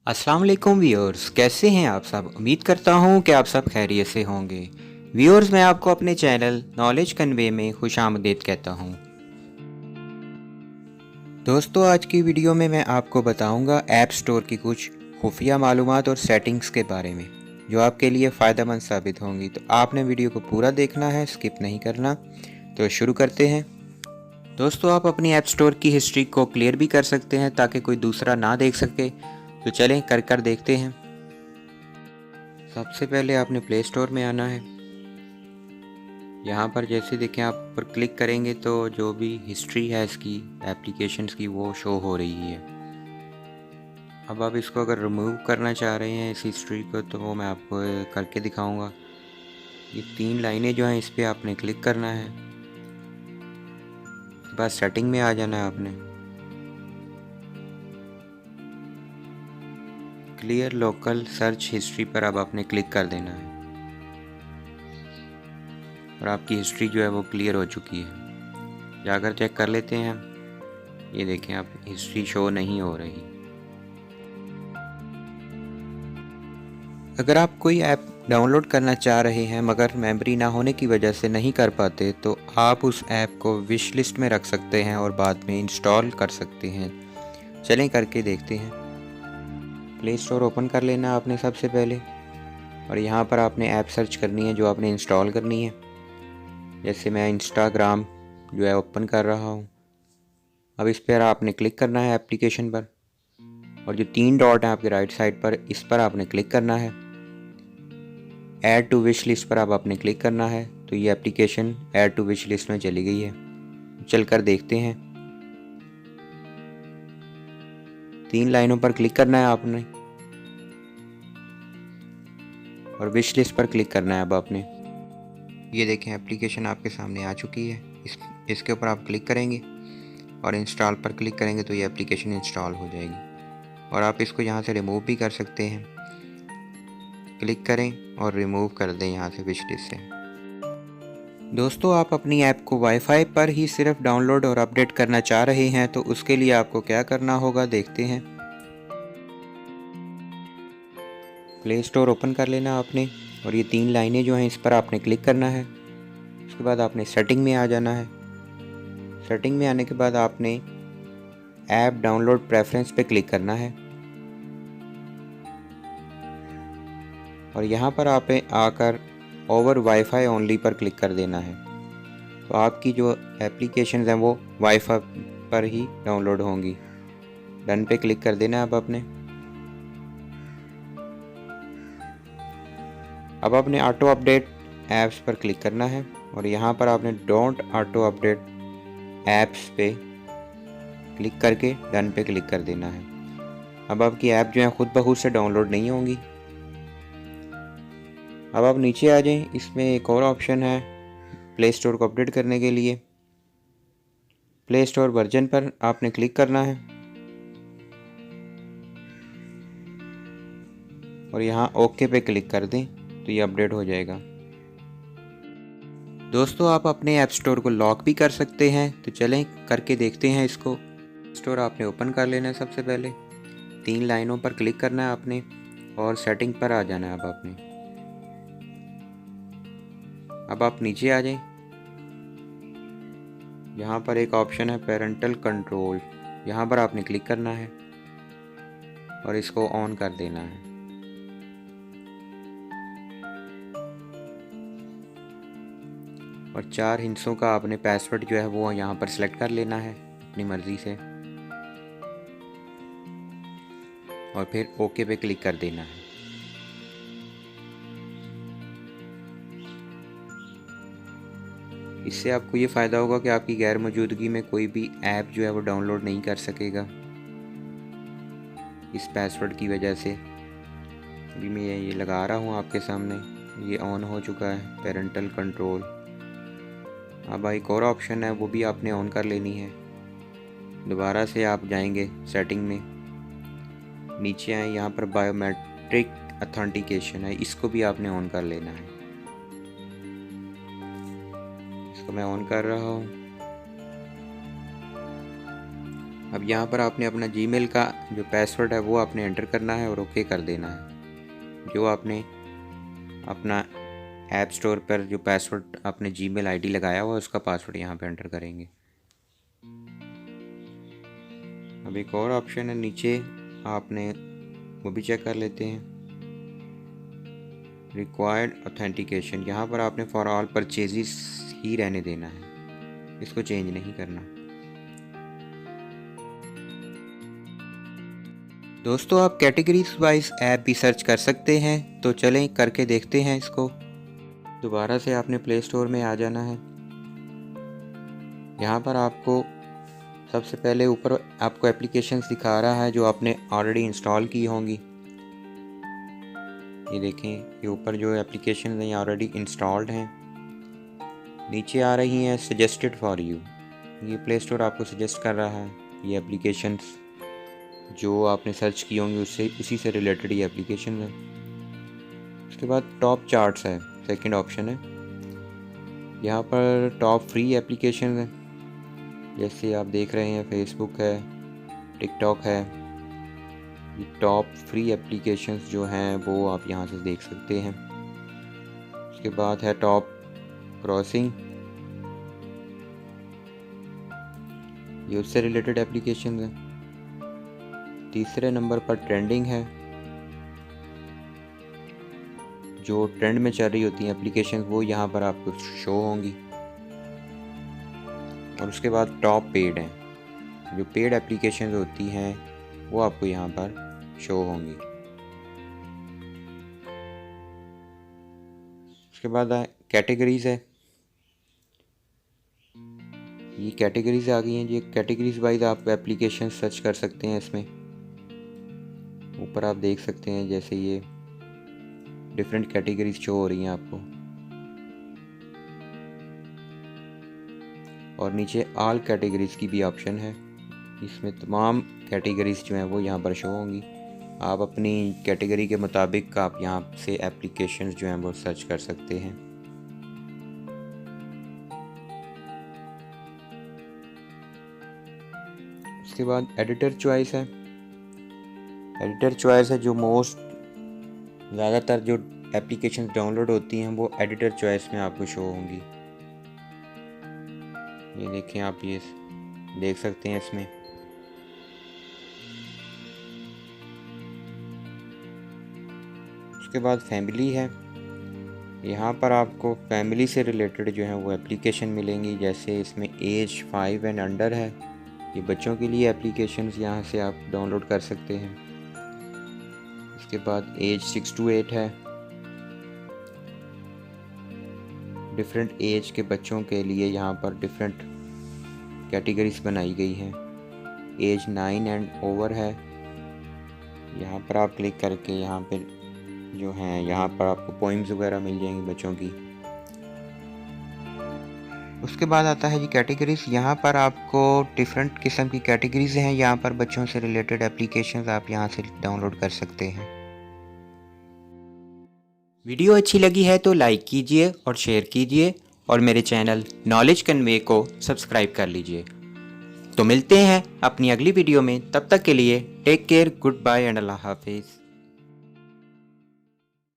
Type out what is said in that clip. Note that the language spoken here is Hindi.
अस्सलाम वालेकुम व्यूअर्स, कैसे हैं आप सब। उम्मीद करता हूं कि आप सब खैरियत से होंगे। व्यूअर्स, मैं आपको अपने चैनल नॉलेज कन्वे में खुशामदीद कहता हूं। दोस्तों, आज की वीडियो में मैं आपको बताऊंगा ऐप स्टोर की कुछ खुफिया मालूमात और सेटिंग्स के बारे में जो आपके लिए फ़ायदेमंद साबित होंगी। तो आपने वीडियो को पूरा देखना है, स्किप नहीं करना। तो शुरू करते हैं। दोस्तों, आप अपनी ऐप स्टोर की हिस्ट्री को क्लियर भी कर सकते हैं ताकि कोई दूसरा ना देख सके। तो चलें कर देखते हैं। सबसे पहले आपने प्ले स्टोर में आना है। यहाँ पर जैसे देखें, आप पर क्लिक करेंगे तो जो भी हिस्ट्री है इसकी एप्लीकेशंस की वो शो हो रही है। अब आप इसको अगर रिमूव करना चाह रहे हैं इस हिस्ट्री को तो वो मैं आपको करके दिखाऊंगा। ये 3 लाइनें जो हैं इस पर आपने क्लिक करना है। उसके बाद सेटिंग में आ जाना है आपने। क्लियर लोकल सर्च हिस्ट्री पर अब आपने क्लिक कर देना है और आपकी हिस्ट्री जो है वो क्लियर हो चुकी है। जाकर चेक कर लेते हैं हम। ये देखें, अब हिस्ट्री शो नहीं हो रही। अगर आप कोई ऐप डाउनलोड करना चाह रहे हैं मगर मेमोरी ना होने की वजह से नहीं कर पाते तो आप उस ऐप को विश लिस्ट में रख सकते हैं और बाद में इंस्टॉल कर सकते हैं। चलें करके देखते हैं। प्ले स्टोर ओपन कर लेना आपने सबसे पहले और यहाँ पर आपने ऐप सर्च करनी है जो आपने इंस्टॉल करनी है। जैसे मैं इंस्टाग्राम जो है ओपन कर रहा हूँ। अब इस पर आपने क्लिक करना है एप्लीकेशन पर और जो 3 डॉट हैं आपके राइट साइड पर, इस पर आपने क्लिक करना है। ऐड टू विश लिस्ट पर अब आपने क्लिक करना है तो ये application add to wish list में चली गई है। चल कर देखते हैं। 3 लाइनों पर क्लिक करना है आपने और विश लिस्ट पर क्लिक करना है अब आपने। ये देखें, एप्लीकेशन आपके सामने आ चुकी है। इसके ऊपर आप क्लिक करेंगे और इंस्टॉल पर क्लिक करेंगे तो ये एप्लीकेशन इंस्टॉल हो जाएगी और आप इसको यहाँ से रिमूव भी कर सकते हैं। क्लिक करें और रिमूव कर दें यहाँ से विश लिस्ट से। दोस्तों, आप अपनी ऐप को वाईफाई पर ही सिर्फ डाउनलोड और अपडेट करना चाह रहे हैं तो उसके लिए आपको क्या करना होगा देखते हैं। प्ले स्टोर ओपन कर लेना आपने और ये 3 लाइनें जो हैं इस पर आपने क्लिक करना है। उसके बाद आपने सेटिंग में आ जाना है। सेटिंग में आने के बाद आपने ऐप डाउनलोड प्रेफरेंस पे क्लिक करना है और यहाँ पर आप आकर ओवर वाईफाई ओनली पर क्लिक कर देना है। तो आपकी जो एप्लीकेशंस हैं वो वाईफाई पर ही डाउनलोड होंगी। डन पे क्लिक कर देना है अब आपने। अब आपने ऑटो अपडेट ऐप्स पर क्लिक करना है और यहाँ पर आपने डोंट ऑटो अपडेट ऐप्स पे क्लिक करके डन पे क्लिक कर देना है। अब आपकी ऐप जो है खुद ब खुद से डाउनलोड नहीं होंगी। अब आप नीचे आ जाएं। इसमें एक और ऑप्शन है प्ले स्टोर को अपडेट करने के लिए। प्ले स्टोर वर्जन पर आपने क्लिक करना है और यहाँ ओके पे क्लिक कर दें तो ये अपडेट हो जाएगा। दोस्तों, आप अपने ऐप स्टोर को लॉक भी कर सकते हैं तो चलें करके देखते हैं इसको। स्टोर आपने ओपन कर लेना है। सबसे पहले 3 लाइनों पर क्लिक करना है आपने और सेटिंग पर आ जाना है अब आपने। अब आप नीचे आ जाएं। यहाँ पर एक ऑप्शन है पेरेंटल कंट्रोल, यहाँ पर आपने क्लिक करना है और इसको ऑन कर देना है। और 4 हिस्सों का आपने पासवर्ड जो है वो यहाँ पर सिलेक्ट कर लेना है अपनी मर्ज़ी से और फिर ओके पे क्लिक कर देना है। इससे आपको ये फ़ायदा होगा कि आपकी गैर मौजूदगी में कोई भी ऐप जो है वो डाउनलोड नहीं कर सकेगा इस पासवर्ड की वजह से। अभी मैं ये लगा रहा हूँ आपके सामने, ये ऑन हो चुका है पेरेंटल कंट्रोल। अब एक और ऑप्शन है वो भी आपने ऑन कर लेनी है। दोबारा से आप जाएंगे सेटिंग में, नीचे आए, यहाँ पर बायोमेट्रिक ऑथेंटिकेशन है, इसको भी आपने ऑन कर लेना है। इसको मैं ऑन कर रहा हूँ। अब यहाँ पर आपने अपना जीमेल का जो पासवर्ड है वो आपने एंटर करना है और ओके कर देना है। जो आपने अपना ऐप स्टोर पर जो पासवर्ड आपने जीमेल आईडी लगाया हुआ है उसका पासवर्ड यहाँ पे एंटर करेंगे। अब एक और ऑप्शन है नीचे, आपने वो भी चेक कर लेते हैं, रिक्वायर्ड ऑथेंटिकेशन। यहाँ पर आपने फॉर ऑल परचेजेस ही रहने देना है, इसको चेंज नहीं करना। दोस्तों आप कैटेगरीज वाइज ऐप भी सर्च कर सकते हैं, तो चलें करके देखते हैं इसको। दोबारा से आपने प्ले स्टोर में आ जाना है। यहाँ पर आपको सबसे पहले ऊपर आपको एप्लीकेशंस दिखा रहा है जो आपने ऑलरेडी इंस्टॉल की होंगी। ये देखें, ये ऊपर जो एप्लीकेशन हैं ये ऑलरेडी इंस्टॉल्ड हैं। नीचे आ रही हैं सजेस्टेड फॉर यू, ये प्ले स्टोर आपको सजेस्ट कर रहा है ये एप्लीकेशंस जो आपने सर्च की होंगी उससे उसी से रिलेटेड ये एप्लीकेशन है। उसके बाद टॉप चार्ट्स है, सेकंड ऑप्शन है। यहाँ पर टॉप फ्री एप्लीकेशन है, जैसे आप देख रहे हैं फेसबुक है, टिकटॉक है। ये टॉप फ्री एप्लीकेशंस जो हैं वो आप यहाँ से देख सकते हैं। उसके बाद है टॉप क्रॉसिंग, ये उससे रिलेटेड एप्लीकेशन है। तीसरे नंबर पर ट्रेंडिंग है, जो ट्रेंड में चल रही होती हैं एप्लीकेशन वो यहाँ पर आपको शो होंगी। और उसके बाद टॉप पेड हैं, जो पेड एप्लीकेशन होती हैं वो आपको यहाँ पर शो होंगी। उसके बाद कैटेगरीज है, ये कैटेगरीज आ गई हैं। ये कैटेगरीज वाइज आप एप्लीकेशन सर्च कर सकते हैं। इसमें ऊपर आप देख सकते हैं जैसे ये डिफरेंट कैटेगरीज शो हो रही हैं आपको, और नीचे ऑल कैटेगरीज की भी ऑप्शन है। इसमें तमाम कैटेगरीज जो हैं वो यहाँ पर शो होंगी। आप अपनी कैटेगरी के मुताबिक आप यहाँ से एप्लीकेशंस जो हैं वो सर्च कर सकते हैं। उसके बाद एडिटर चॉइस है। एडिटर चॉइस है जो मोस्ट ज़्यादातर जो एप्लीकेशंस डाउनलोड होती हैं वो एडिटर चॉइस में आपको शो होंगी। ये देखें, आप ये देख सकते हैं इसमें। उसके बाद फैमिली है, यहाँ पर आपको फैमिली से रिलेटेड जो है वो एप्लीकेशन मिलेंगी। जैसे इसमें एज 5 एंड अंडर है, ये बच्चों के लिए एप्लीकेशंस यहाँ से आप डाउनलोड कर सकते हैं। उसके बाद एज 6 to 8 है, डिफरेंट एज के बच्चों के लिए यहाँ पर डिफरेंट कैटेगरीज बनाई गई हैं। एज 9 एंड ओवर है, यहाँ पर आप क्लिक करके यहाँ पे जो हैं यहाँ पर आपको पोइम्स वगैरह मिल जाएंगी बच्चों की। उसके बाद आता है जी कैटेगरीज। यहाँ पर आपको डिफरेंट किस्म की कैटेगरीज हैं, यहाँ पर बच्चों से रिलेटेड एप्लीकेशंस आप यहाँ से डाउनलोड कर सकते हैं। वीडियो अच्छी लगी है तो लाइक कीजिए और शेयर कीजिए, और मेरे चैनल नॉलेज कन्वे को सब्सक्राइब कर लीजिए। तो मिलते हैं अपनी अगली वीडियो में, तब तक के लिए take care, goodbye and अल्लाह हाफिज़।